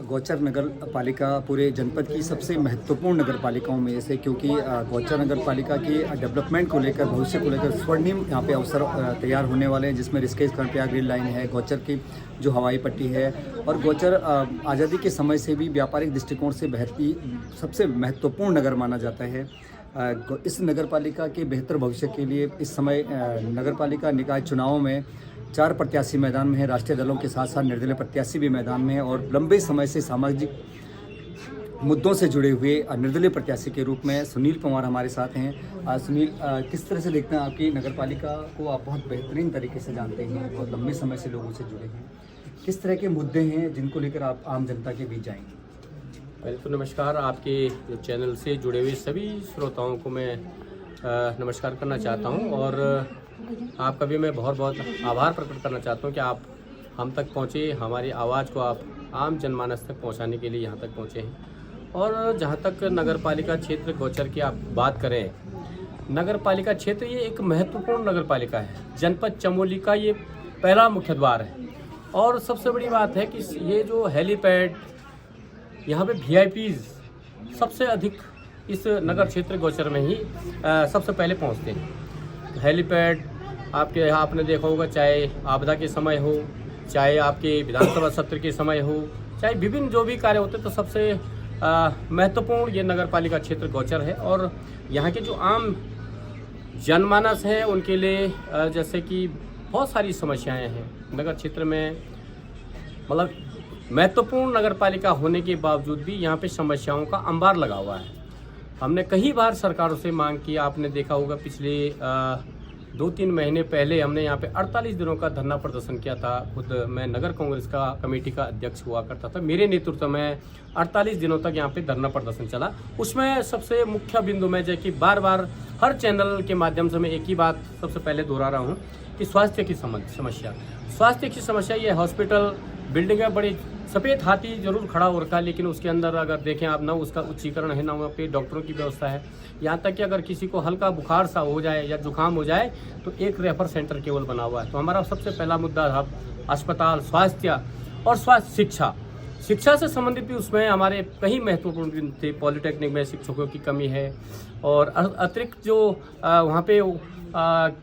गौचर नगर पालिका पूरे जनपद की सबसे महत्वपूर्ण नगर पालिकाओं में से, क्योंकि गौचर नगर पालिका की डेवलपमेंट को लेकर, भविष्य को लेकर स्वर्णिम यहाँ पे अवसर तैयार होने वाले हैं, जिसमें ऋषिकेश कर्णप्रयाग रेल लाइन है, गौचर की जो हवाई पट्टी है, और गौचर आज़ादी के समय से भी व्यापारिक दृष्टिकोण से सबसे महत्वपूर्ण नगर माना जाता है। इस नगर पालिका के बेहतर भविष्य के लिए इस समय नगर पालिका निकाय चुनावों में 4 प्रत्याशी मैदान में हैं। राष्ट्रीय दलों के साथ साथ निर्दलीय प्रत्याशी भी मैदान में हैं, और लंबे समय से सामाजिक मुद्दों से जुड़े हुए निर्दलीय प्रत्याशी के रूप में सुनील पंवार हमारे साथ हैं। सुनील, किस तरह से देखते हैं आपकी नगर पालिका को? आप बहुत बेहतरीन तरीके से जानते हैं, बहुत लंबे समय से लोगों से जुड़े हैं। किस तरह के मुद्दे हैं जिनको लेकर आप आम जनता के बीच जाएंगे? पहले तो नमस्कार, आपके जो चैनल से जुड़े हुए सभी श्रोताओं को मैं नमस्कार करना चाहता हूं, और आपका भी मैं बहुत बहुत आभार प्रकट करना चाहता हूं कि आप हम तक पहुंचे, हमारी आवाज़ को आप आम जनमानस तक पहुंचाने के लिए यहां तक पहुंचे हैं। और जहां तक नगर पालिका क्षेत्र गौचर की आप बात करें, नगर पालिका क्षेत्र ये एक महत्वपूर्ण नगर पालिका है। जनपद चमोली का ये पहला मुख्य द्वार है, और सबसे बड़ी बात है कि ये जो हेलीपैड, यहाँ पे VIPs सबसे अधिक इस नगर क्षेत्र गौचर में ही सबसे पहले पहुँचते हैं। हेलीपैड आपके यहाँ आपने देखा होगा, चाहे आपदा के समय हो, चाहे आपके विधानसभा सत्र के समय हो, चाहे विभिन्न जो भी कार्य होते, तो सबसे महत्वपूर्ण ये नगर पालिका क्षेत्र गौचर है। और यहाँ के जो आम जनमानस है उनके लिए जैसे कि बहुत सारी समस्याएं हैं नगर क्षेत्र में, मतलब महत्वपूर्ण नगर पालिका होने के बावजूद भी यहाँ पे समस्याओं का अंबार लगा हुआ है। हमने कई बार सरकारों से मांग की, आपने देखा होगा पिछले 2-3 महीने पहले हमने यहाँ पे 48 दिनों का धरना प्रदर्शन किया था। खुद मैं नगर कांग्रेस का कमेटी का अध्यक्ष हुआ करता था, मेरे नेतृत्व में 48 दिनों तक यहाँ पे धरना प्रदर्शन चला। उसमें सबसे मुख्य बिंदु में जो कि बार बार हर चैनल के माध्यम से मैं एक ही बात सबसे पहले दोहरा रहा हूँ कि स्वास्थ्य की समस्या ये हॉस्पिटल बिल्डिंगें बड़ी सफ़ेद हाथी जरूर खड़ा हो रखा है, लेकिन उसके अंदर अगर देखें आप, ना उसका उच्चीकरण है, ना वहाँ पे डॉक्टरों की व्यवस्था है। यहाँ तक कि अगर किसी को हल्का बुखार सा हो जाए या जुकाम हो जाए तो एक रेफर सेंटर केवल बना हुआ है। तो हमारा सबसे पहला मुद्दा था अस्पताल, स्वास्थ्य और शिक्षा से संबंधित भी उसमें हमारे कई महत्वपूर्ण थे। पॉलिटेक्निक में शिक्षकों की कमी है, और अतिरिक्त जो वहाँ पे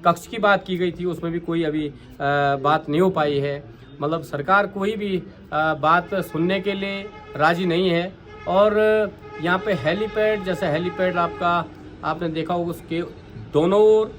कक्ष की बात की गई थी उसमें भी कोई अभी बात नहीं हो पाई है। मतलब सरकार कोई भी बात सुनने के लिए राजी नहीं है। और यहाँ पे हेलीपैड, जैसे हेलीपैड आपने देखा होगा, उसके दोनों ओर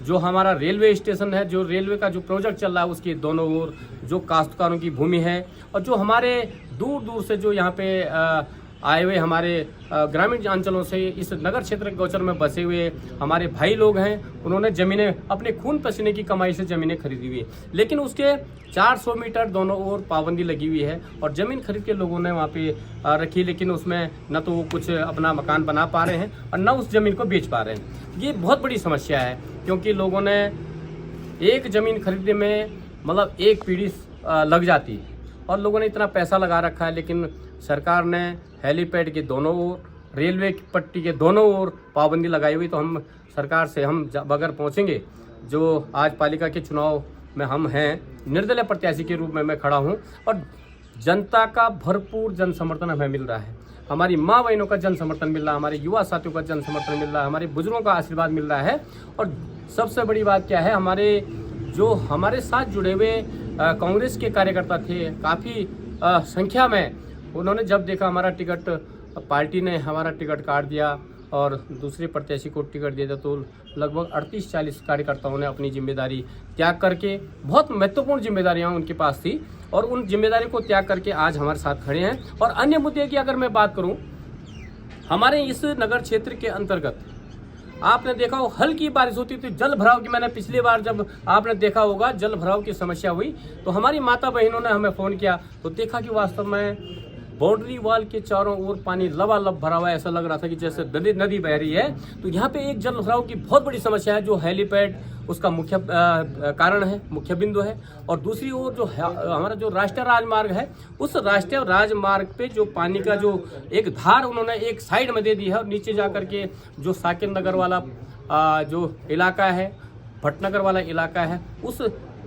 जो हमारा रेलवे स्टेशन है, जो रेलवे का जो प्रोजेक्ट चल रहा है, उसके दोनों ओर जो काश्तकारों की भूमि है, और जो हमारे दूर दूर से जो यहाँ पे आए हुए हमारे ग्रामीण अंचलों से इस नगर क्षेत्र गौचर में बसे हुए हमारे भाई लोग हैं, उन्होंने ज़मीनें अपने खून पसीने की कमाई से ज़मीनें खरीदी हुई है, लेकिन उसके 400 मीटर दोनों ओर पाबंदी लगी हुई है। और ज़मीन खरीद के लोगों ने वहाँ पे रखी, लेकिन उसमें न तो वो कुछ अपना मकान बना पा रहे हैं और न उस ज़मीन को बेच पा रहे हैं। ये बहुत बड़ी समस्या है, क्योंकि लोगों ने एक ज़मीन खरीदने में मतलब एक पीढ़ी लग जाती है, और लोगों ने इतना पैसा लगा रखा है, लेकिन सरकार ने हेलीपैड के दोनों ओर, रेलवे की पट्टी के दोनों ओर पाबंदी लगाई हुई। तो हम सरकार से अगर पहुंचेंगे, जो आज पालिका के चुनाव में हम हैं, निर्दलीय प्रत्याशी के रूप में मैं खड़ा हूं, और जनता का भरपूर जन समर्थन हमें मिल रहा है। हमारी माँ बहनों का जन समर्थन मिल रहा है, हमारे युवा साथियों का जन समर्थन मिल रहा है, हमारे बुजुर्गों का आशीर्वाद मिल रहा है। और सबसे बड़ी बात क्या है, हमारे साथ जुड़े हुए कांग्रेस के कार्यकर्ता थे, काफ़ी संख्या में, उन्होंने जब देखा हमारा टिकट, पार्टी ने हमारा टिकट काट दिया और दूसरे प्रत्याशी को टिकट दे दिया, तो लगभग 38-40 कार्यकर्ताओं ने अपनी जिम्मेदारी त्याग करके, बहुत महत्वपूर्ण जिम्मेदारियां उनके पास थी, और उन जिम्मेदारी को त्याग करके आज हमारे साथ खड़े हैं। और अन्य मुद्दे की अगर मैं बात करूं, हमारे इस नगर क्षेत्र के अंतर्गत आपने देखा हो, हल्की बारिश होती तो जल भराव की, मैंने पिछली बार जब आपने देखा होगा जल भराव की समस्या हुई, तो हमारी माता बहनों ने हमें फ़ोन किया, तो देखा कि वास्तव में बाउंड्री वाल के चारों ओर पानी लबालब भरा हुआ है, ऐसा लग रहा था कि जैसे नदी बह रही है। तो यहाँ पे एक जल भराव की बहुत बड़ी समस्या है, जो हेलीपैड उसका मुख्य कारण है, मुख्य बिंदु है। और दूसरी ओर जो हमारा जो राष्ट्रीय राजमार्ग है, उस राष्ट्रीय राजमार्ग पे जो पानी का जो एक धार उन्होंने एक साइड में दे दी है, और नीचे जा करके जो साकिर नगर वाला जो इलाका है, भटनगर वाला इलाका है, उस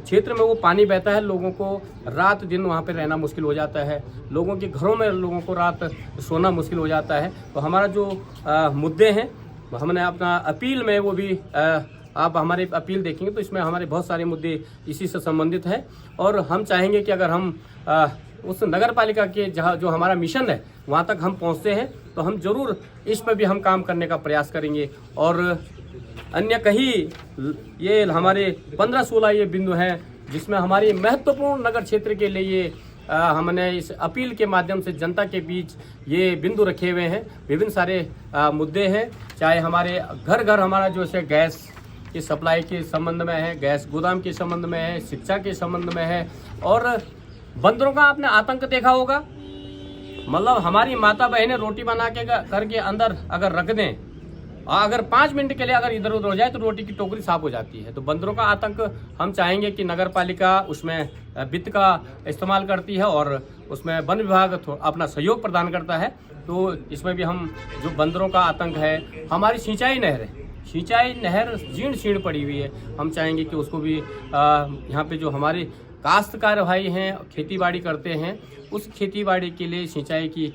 क्षेत्र में वो पानी बहता है, लोगों को रात दिन वहाँ पे रहना मुश्किल हो जाता है, लोगों के घरों में लोगों को रात सोना मुश्किल हो जाता है। तो हमारा जो मुद्दे हैं हमने अपना अपील में वो भी आप हमारे अपील देखेंगे तो इसमें हमारे बहुत सारे मुद्दे इसी से संबंधित हैं। और हम चाहेंगे कि अगर हम उस नगर पालिका के जहाँ जो हमारा मिशन है वहाँ तक हम पहुँचते हैं तो हम जरूर इस पर भी हम काम करने का प्रयास करेंगे। और अन्य कहीं ये हमारे 15-16 ये बिंदु हैं जिसमें हमारी महत्वपूर्ण नगर क्षेत्र के लिए ये हमने इस अपील के माध्यम से जनता के बीच ये बिंदु रखे हुए हैं। विभिन्न सारे मुद्दे हैं, चाहे हमारे घर घर हमारा जो है गैस की सप्लाई के संबंध में है, गैस गोदाम के संबंध में है, शिक्षा के संबंध में है। और बंदरों का आपने आतंक देखा होगा, मतलब हमारी माता बहनें रोटी बना के करके अंदर अगर रख दें, अगर 5 मिनट के लिए अगर इधर उधर हो जाए तो रोटी की टोकरी साफ हो जाती है। तो बंदरों का आतंक हम चाहेंगे कि नगर पालिका उसमें वित्त का इस्तेमाल करती है और उसमें वन विभाग अपना सहयोग प्रदान करता है। तो इसमें भी हम जो बंदरों का आतंक है, हमारी सिंचाई नहर जीर्ण शीर्ण पड़ी हुई है, हम चाहेंगे कि उसको भी यहाँ पे जो हमारे काश्तकार भाई हैं, खेती बाड़ी करते हैं, उस खेती बाड़ी के लिए सिंचाई की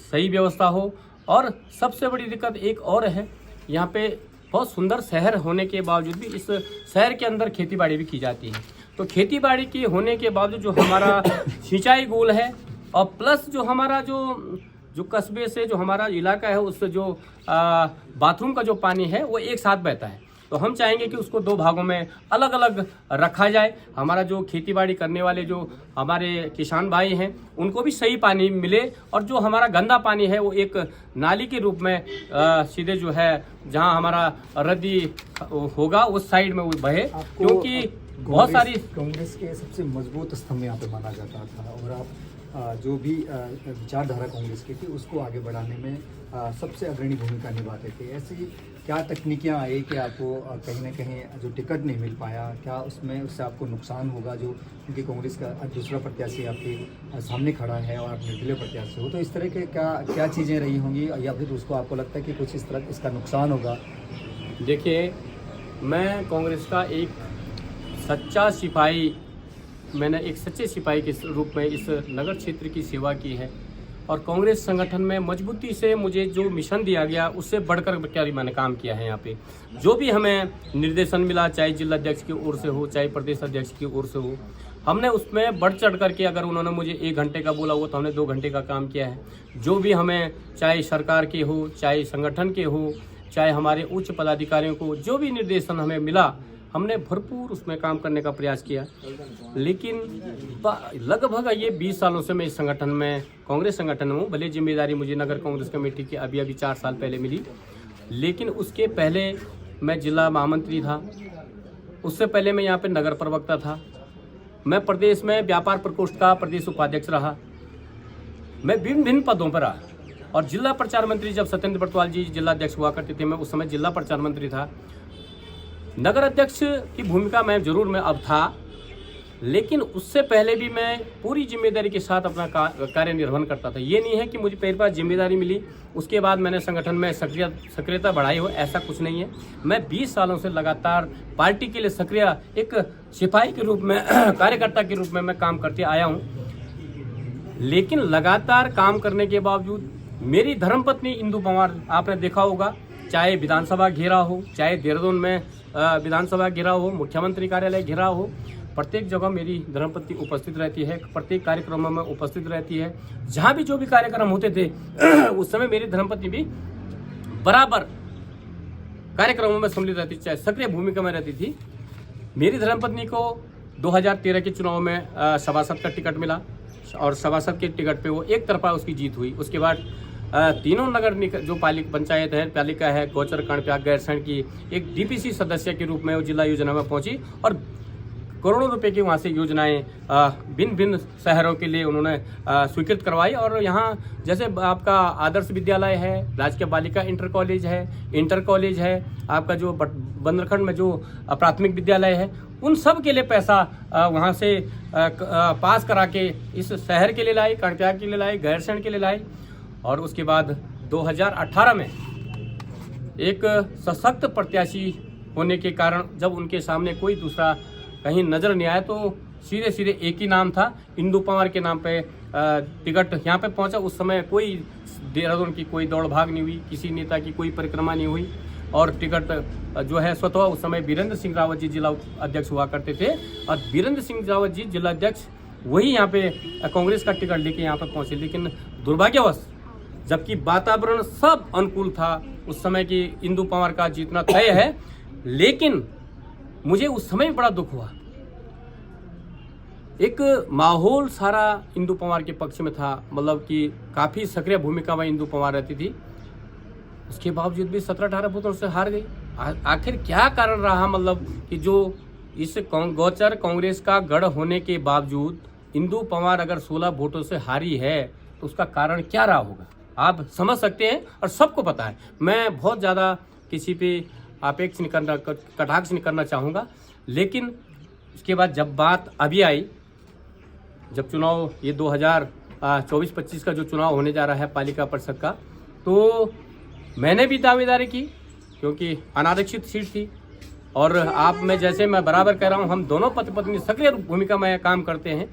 सही व्यवस्था हो। और सबसे बड़ी दिक्कत एक और है, यहाँ पे बहुत सुंदर शहर होने के बावजूद भी इस शहर के अंदर खेती बाड़ी भी की जाती है। तो खेती बाड़ी की होने के बावजूद जो हमारा सिंचाई गोल है और प्लस जो हमारा जो कस्बे से जो हमारा इलाका है उससे जो बाथरूम का जो पानी है वो एक साथ बहता है। तो हम चाहेंगे कि उसको 2 भागों में अलग अलग रखा जाए। हमारा जो खेतीबाड़ी करने वाले जो हमारे किसान भाई हैं उनको भी सही पानी मिले और जो हमारा गंदा पानी है वो एक नाली के रूप में सीधे जो है जहां हमारा रद्दी होगा उस साइड में वो बहे, क्योंकि बहुत सारी कांग्रेस के सबसे मजबूत स्तंभ यहाँ पे माना जाता था और आप जो भी विचारधारा कांग्रेस की थी उसको आगे बढ़ाने में सबसे अग्रणी भूमिका निभाते थे। ऐसी क्या तकनीकियाँ आई कि आपको कहीं ना कहीं जो टिकट नहीं मिल पाया, क्या उसमें उससे आपको नुकसान होगा जो क्योंकि कांग्रेस का दूसरा प्रत्याशी आपके सामने खड़ा है और आप निर्दलीय प्रत्याशी हो, तो इस तरह के क्या चीज़ें रही होंगी या फिर उसको आपको लगता है कि कुछ इस तरह इसका नुकसान होगा? देखिए, मैं कांग्रेस का एक सच्चा सिपाही, मैंने एक सच्चे सिपाही के रूप में इस नगर क्षेत्र की सेवा की है और कांग्रेस संगठन में मजबूती से मुझे जो मिशन दिया गया उससे बढ़कर क्या मैंने काम किया है। यहाँ पे जो भी हमें निर्देशन मिला, चाहे जिला अध्यक्ष की ओर से हो, चाहे प्रदेश अध्यक्ष की ओर से हो, हमने उसमें बढ़ चढ़ करके, अगर उन्होंने मुझे 1 घंटे का बोला हो तो हमने 2 घंटे का काम किया है। जो भी हमें, चाहे सरकार के हो, चाहे संगठन के हो, चाहे हमारे उच्च पदाधिकारियों को जो भी निर्देशन हमें मिला, हमने भरपूर उसमें काम करने का प्रयास किया। लेकिन लगभग ये 20 सालों से मैं इस संगठन में, कांग्रेस संगठन में हूँ। भले जिम्मेदारी मुझे नगर कांग्रेस कमेटी की अभी 4 साल पहले मिली, लेकिन उसके पहले मैं जिला महामंत्री था, उससे पहले मैं यहाँ पे नगर प्रवक्ता था, मैं प्रदेश में व्यापार प्रकोष्ठ का प्रदेश उपाध्यक्ष रहा, मैं भिन्न पदों पर रहा। और जिला प्रचार मंत्री जब सत्येंद्र बरतवाल जी जिला अध्यक्ष हुआ करते थे, मैं उस समय जिला प्रचार मंत्री था। नगर अध्यक्ष की भूमिका मैं अब था, लेकिन उससे पहले भी मैं पूरी जिम्मेदारी के साथ अपना कार्य निर्वहन करता था। ये नहीं है कि मुझे मेरे पास जिम्मेदारी मिली उसके बाद मैंने संगठन में सक्रियता बढ़ाई हो, ऐसा कुछ नहीं है। मैं 20 सालों से लगातार पार्टी के लिए सक्रिय एक सिपाही के रूप में, कार्यकर्ता के रूप में मैं काम करते आया हूँ। लेकिन लगातार काम करने के बावजूद मेरी धर्मपत्नी इंदु पंवार, आपने देखा होगा, चाहे विधानसभा घेरा हो, चाहे देहरादून में विधानसभा घेरा हो, मुख्यमंत्री कार्यालय घेरा हो, प्रत्येक जगह मेरी धर्मपत्नी उपस्थित रहती है, प्रत्येक कार्यक्रम में उपस्थित रहती है। जहाँ भी जो भी कार्यक्रम होते थे उस समय मेरी धर्मपत्नी भी बराबर कार्यक्रमों में सम्मिलित रहती, चाहे सक्रिय भूमिका में रहती थी। मेरी धर्मपत्नी को 2013 के चुनाव में सभासद का टिकट मिला और सभासद के टिकट पे वो एक तरफा उसकी जीत हुई। उसके बाद तीनों नगर जो पंचायत है, पालिका है, गोचर, कर्णप्याग, गैरसैंण की एक डीपीसी सदस्य के रूप में वो जिला योजना में पहुंची और करोड़ों रुपए की वहाँ से योजनाएं भिन्न शहरों के लिए उन्होंने स्वीकृत करवाई। और यहाँ जैसे आपका आदर्श विद्यालय है, राजकीय बालिका इंटर कॉलेज है, आपका जो बंदरखंड में जो प्राथमिक विद्यालय है, उन सब के लिए पैसा वहाँ से पास करा के इस शहर के लिए लाई, कर्णप्याग के लिए लाई, गैरसैंण के लिए लाई। और उसके बाद 2018 में एक सशक्त प्रत्याशी होने के कारण जब उनके सामने कोई दूसरा कहीं नज़र नहीं आया, तो सीधे सीधे एक ही नाम था, इंदू पंवार के नाम पे टिकट यहाँ पे पहुंचा। उस समय कोई देहरादून की कोई दौड़ भाग नहीं हुई, किसी नेता की कोई परिक्रमा नहीं हुई, और टिकट जो है स्वतः उस समय वीरेंद्र सिंह रावत जी जिला अध्यक्ष हुआ करते थे, और वीरेंद्र सिंह रावत जी जिला अध्यक्ष वही यहाँ पे कांग्रेस का टिकट लेके यहाँ पे पहुंचे। लेकिन दुर्भाग्यवश, जबकि वातावरण सब अनुकूल था उस समय की इंदू पंवार का जीतना तय है, लेकिन मुझे उस समय बड़ा दुख हुआ। एक माहौल सारा इंदू पंवार के पक्ष में था, मतलब कि काफ़ी सक्रिय भूमिका में इंदू पंवार रहती थी। उसके बावजूद भी 17-18 वोटों से हार गई। आखिर क्या कारण रहा, मतलब कि जो इस गोचर कांग्रेस का गढ़ होने के बावजूद इंदू पंवार अगर 16 वोटों से हारी है तो उसका कारण क्या रहा होगा, आप समझ सकते हैं और सबको पता है। मैं बहुत ज़्यादा किसी पे आपेक्ष नहीं करना, कटाक्ष नहीं करना चाहूँगा, लेकिन उसके बाद जब बात अभी आई, जब चुनाव ये 2024-25 का जो चुनाव होने जा रहा है पालिका परिषद का, तो मैंने भी दावेदारी की, क्योंकि अनारक्षित सीट थी। और आप में जैसे मैं बराबर कह रहा हूँ, हम दोनों पति पत्नी सक्रिय भूमिका में काम करते हैं,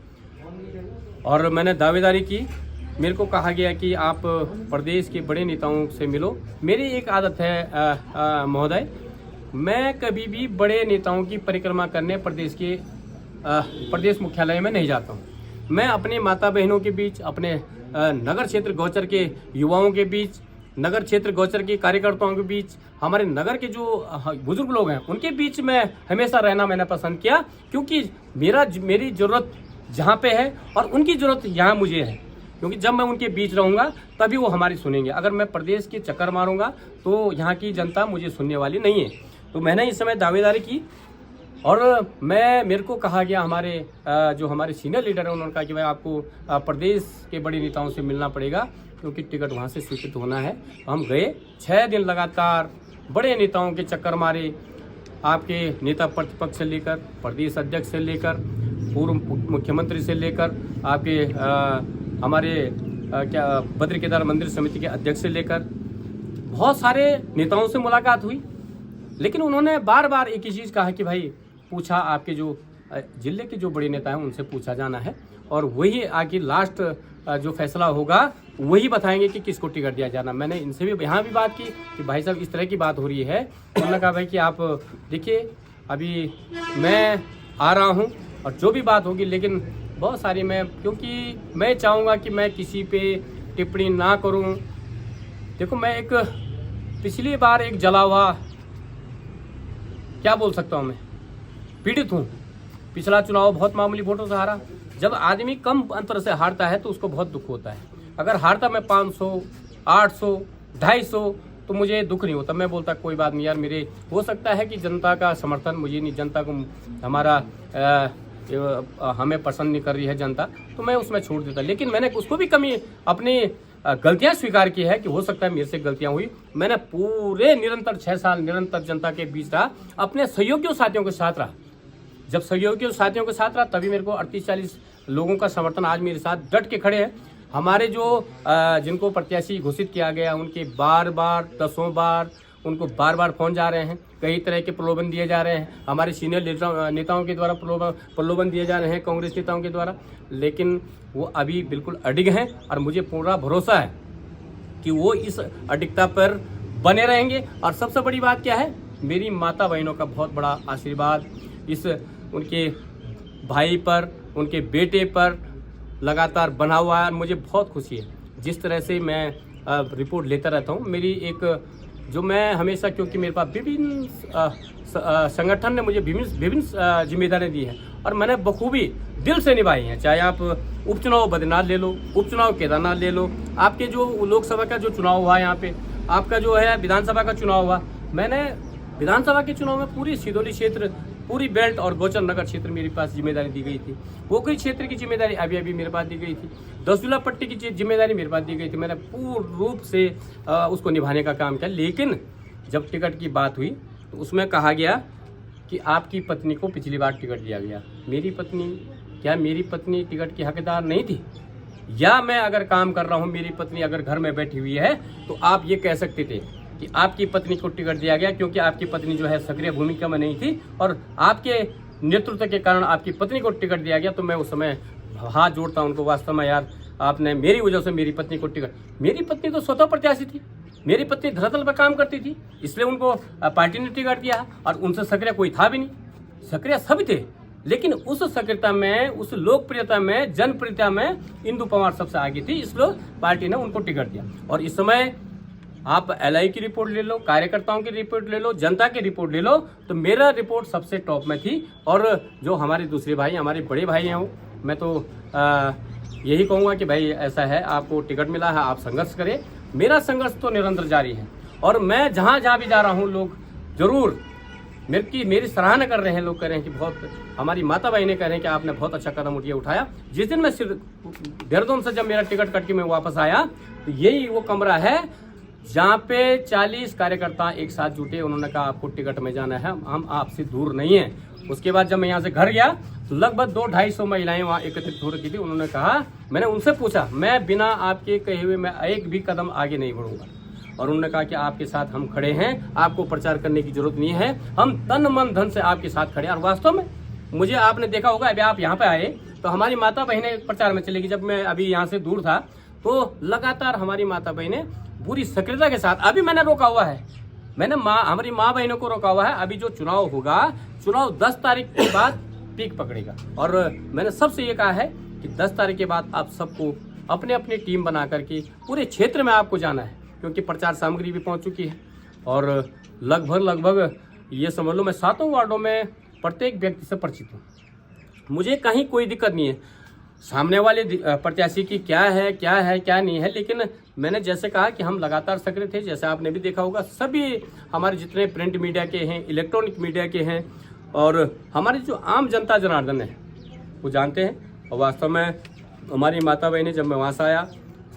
और मैंने दावेदारी की। मेरे को कहा गया कि आप प्रदेश के बड़े नेताओं से मिलो। मेरी एक आदत है महोदय, मैं कभी भी बड़े नेताओं की परिक्रमा करने प्रदेश मुख्यालय में नहीं जाता हूँ। मैं अपने माता बहनों के बीच, अपने नगर क्षेत्र गोचर के युवाओं के बीच, नगर क्षेत्र गोचर के कार्यकर्ताओं के बीच, हमारे नगर के जो बुजुर्ग लोग हैं उनके बीच में हमेशा रहना मैंने पसंद किया, क्योंकि मेरी ज़रूरत जहाँ पे है और उनकी ज़रूरत यहाँ मुझे है। क्योंकि जब मैं उनके बीच रहूँगा तभी वो हमारी सुनेंगे। अगर मैं प्रदेश के चक्कर मारूंगा तो यहाँ की जनता मुझे सुनने वाली नहीं है। तो मैंने इस समय दावेदारी की, और मेरे को कहा गया, जो हमारे सीनियर लीडर हैं उन्होंने कहा कि भाई आपको प्रदेश के बड़े नेताओं से मिलना पड़ेगा, क्योंकि टिकट वहाँ से स्वीकृत होना है। हम गए, 6 दिन लगातार बड़े नेताओं के चक्कर मारे, आपके नेता प्रतिपक्ष से लेकर, प्रदेश अध्यक्ष से लेकर, पूर्व मुख्यमंत्री से लेकर, आपके हमारे बद्री केदार मंदिर समिति के अध्यक्ष से लेकर बहुत सारे नेताओं से मुलाकात हुई। लेकिन उन्होंने बार बार एक ही चीज़ कहा कि भाई पूछा, आपके जो जिले के जो बड़े नेता हैं उनसे पूछा जाना है, और वही आगे लास्ट जो फैसला होगा वही बताएंगे कि किसको टिकट दिया जाना। मैंने इनसे भी यहाँ भी बात की कि भाई साहब इस तरह की बात हो रही है। उन्होंने कहा भाई कि आप देखिए, अभी मैं आ रहा हूँ और जो भी बात होगी, लेकिन बहुत सारी क्योंकि मैं चाहूँगा कि मैं किसी पे टिप्पणी ना करूँ। देखो, मैं एक पिछली बार एक जला हुआ, क्या बोल सकता हूँ, मैं पीड़ित हूँ। पिछला चुनाव बहुत मामूली वोटों से हारा। जब आदमी कम अंतर से हारता है तो उसको बहुत दुख होता है। अगर हारता मैं 500, 800, 250 तो मुझे दुख नहीं होता। मैं बोलता कोई बात नहीं यार, मेरे हो सकता है कि जनता का समर्थन मुझे नहीं, जनता को हमें पसंद नहीं कर रही है जनता, तो मैं उसमें छोड़ देता। लेकिन मैंने उसको भी कमी अपनी गलतियां स्वीकार की है कि हो सकता है मेरे से गलतियां हुई। मैंने पूरे निरंतर 6 साल निरंतर जनता के बीच रहा, अपने सहयोगियों साथियों के साथ रहा। जब सहयोगियों साथियों के साथ रहा तभी मेरे को 38-40 लोगों का समर्थन आज मेरे साथ डट के खड़े हैं। हमारे जो जिनको प्रत्याशी घोषित किया गया उनके बार-बार 10 बार उनको बार-बार फोन जा रहे हैं, कई तरह के प्रलोभन दिए जा रहे हैं, हमारे सीनियर नेताओं के द्वारा प्रलोभन दिए जा रहे हैं, कांग्रेस नेताओं के द्वारा। लेकिन वो अभी बिल्कुल अडिग हैं और मुझे पूरा भरोसा है कि वो इस अडिगता पर बने रहेंगे। और सबसे बड़ी बात क्या है, मेरी माता बहनों का बहुत बड़ा आशीर्वाद इस उनके भाई पर, उनके बेटे पर लगातार बना हुआ है। मुझे बहुत खुशी है जिस तरह से मैं रिपोर्ट लेता रहता हूँ। मेरी एक जो मैं हमेशा, क्योंकि मेरे पास विभिन्न संगठन ने मुझे विभिन्न जिम्मेदारियाँ दी हैं और मैंने बखूबी दिल से निभाई हैं। चाहे आप उपचुनाव बद्रीनाथ ले लो, उपचुनाव केदारनाथ ले लो, आपके जो लोकसभा का जो चुनाव हुआ यहाँ पे, आपका जो है विधानसभा का चुनाव हुआ, मैंने विधानसभा के चुनाव में पूरी सिदौली क्षेत्र, पूरी बेल्ट और गोचर नगर क्षेत्र मेरे पास जिम्मेदारी दी गई थी। पोखरी क्षेत्र की जिम्मेदारी अभी मेरे पास दी गई थी। दसदुल्ला पट्टी की जिम्मेदारी मेरे पास दी गई थी। मैंने पूर्ण रूप से उसको निभाने का काम किया। लेकिन जब टिकट की बात हुई तो उसमें कहा गया कि आपकी पत्नी को पिछली बार टिकट दिया गया। मेरी पत्नी, क्या मेरी पत्नी टिकट की हकदार नहीं थी? या मैं अगर काम कर रहा हूँ, मेरी पत्नी अगर घर में बैठी हुई है, तो आप ये कह सकते थे कि आपकी पत्नी को टिकट दिया गया क्योंकि आपकी पत्नी जो है सक्रिय भूमिका में नहीं थी और आपके नेतृत्व के कारण आपकी पत्नी को टिकट दिया गया, तो मैं उस समय हाथ जोड़ता हूं उनको, वास्तव में यार आपने मेरी वजह से मेरी पत्नी को टिकट, मेरी पत्नी तो स्वतः प्रत्याशी थी, मेरी पत्नी धरातल पर काम करती थी, इसलिए उनको पार्टी ने टिकट दिया। और उनसे सक्रिय कोई था भी नहीं, सक्रिय सभी थे, लेकिन उस सक्रियता में, उस लोकप्रियता में, जनप्रियता में इंदु पंवार सबसे आगे थी, इसलिए पार्टी ने उनको टिकट दिया। और इस समय आप एलआई की रिपोर्ट ले लो, कार्यकर्ताओं की रिपोर्ट ले लो, जनता की रिपोर्ट ले लो, तो मेरा रिपोर्ट सबसे टॉप में थी। और जो हमारे दूसरे भाई, हमारे बड़े भाई हैं, मैं तो यही कहूँगा कि भाई ऐसा है, आपको टिकट मिला है, आप संघर्ष करें। मेरा संघर्ष तो निरंतर जारी है, और मैं जहाँ जहाँ भी जा रहा हूँ, लोग जरूर मेरी सराहना कर रहे हैं। लोग कह रहे हैं कि बहुत, हमारी माता बहन ने कह रहे हैं कि आपने बहुत अच्छा कदम उठाया। जिस दिन मैं देहरादून से जब मेरा टिकट कट के मैं वापस आया, तो यही वो कमरा है जहाँ पे 40 कार्यकर्ता एक साथ जुटे, उन्होंने कहा आपको टिकट में जाना है, हम आपसे दूर नहीं हैं। उसके बाद जब मैं यहाँ से घर गया, तो लगभग 200-250 महिलाएं वहाँ एकत्रित हो रही थी। उन्होंने कहा, मैंने उनसे पूछा, मैं बिना आपके कहे हुए मैं एक भी कदम आगे नहीं बढ़ूंगा। और उन्होंने कहा कि आपके साथ हम खड़े हैं, आपको प्रचार करने की जरूरत नहीं है, हम तन मन धन से आपके साथ खड़े हैं। और वास्तव में मुझे, आपने देखा होगा, अभी आप यहाँ पे आए तो हमारी माता बहनें प्रचार में चलेगी। जब मैं अभी यहाँ से दूर था, तो लगातार हमारी माता बहनें पूरी सक्रियता के साथ, अभी मैंने रोका हुआ है, मैंने हमारी माँ बहनों को रोका हुआ है। अभी जो चुनाव होगा, चुनाव 10 तारीख के बाद पीक पकड़ेगा, और मैंने सबसे ये कहा है कि 10 तारीख के बाद आप सबको अपने अपनी टीम बना करके पूरे क्षेत्र में आपको जाना है, क्योंकि प्रचार सामग्री भी पहुंच चुकी है। और लगभग ये समझ लो, मैं 7 वार्डों में प्रत्येक व्यक्ति से परिचित हूँ, मुझे कहीं कोई दिक्कत नहीं है। सामने वाले प्रत्याशी की क्या है क्या नहीं है, लेकिन मैंने जैसे कहा कि हम लगातार सक्रिय थे। जैसे आपने भी देखा होगा, सभी हमारे जितने प्रिंट मीडिया के हैं, इलेक्ट्रॉनिक मीडिया के हैं, और हमारी जो आम जनता जनार्दन है वो जानते हैं। और वास्तव में हमारी माता बहनें, जब मैं वहाँ से आया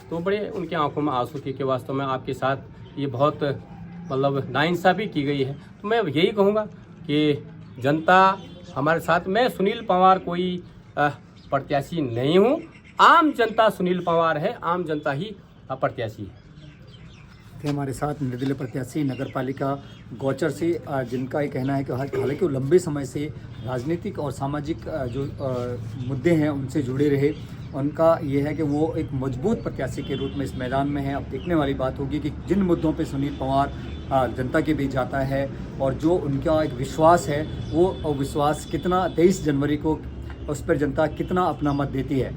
तो बड़े उनकी आंखों में आंसू थे कि वास्तव में आपके साथ ये बहुत मतलब नाइंसाफ़ी की गई है। तो मैं यही कहूँगा कि जनता हमारे साथ, मैं सुनील पंवार कोई प्रत्याशी नहीं हूँ, आम जनता सुनील पंवार है, आम जनता ही प्रत्याशी है। थे हमारे साथ निर्दलीय प्रत्याशी नगर पालिका गौचर से, जिनका ये कहना है कि हालांकि वो लंबे समय से राजनीतिक और सामाजिक जो मुद्दे हैं उनसे जुड़े रहे। उनका ये है कि वो एक मजबूत प्रत्याशी के रूप में इस मैदान में है। अब देखने वाली बात होगी कि जिन मुद्दों पे सुनील पंवार जनता के बीच जाता है, और जो उनका एक विश्वास है, वो विश्वास कितना 23 जनवरी को उस पर जनता कितना अपना मत देती है।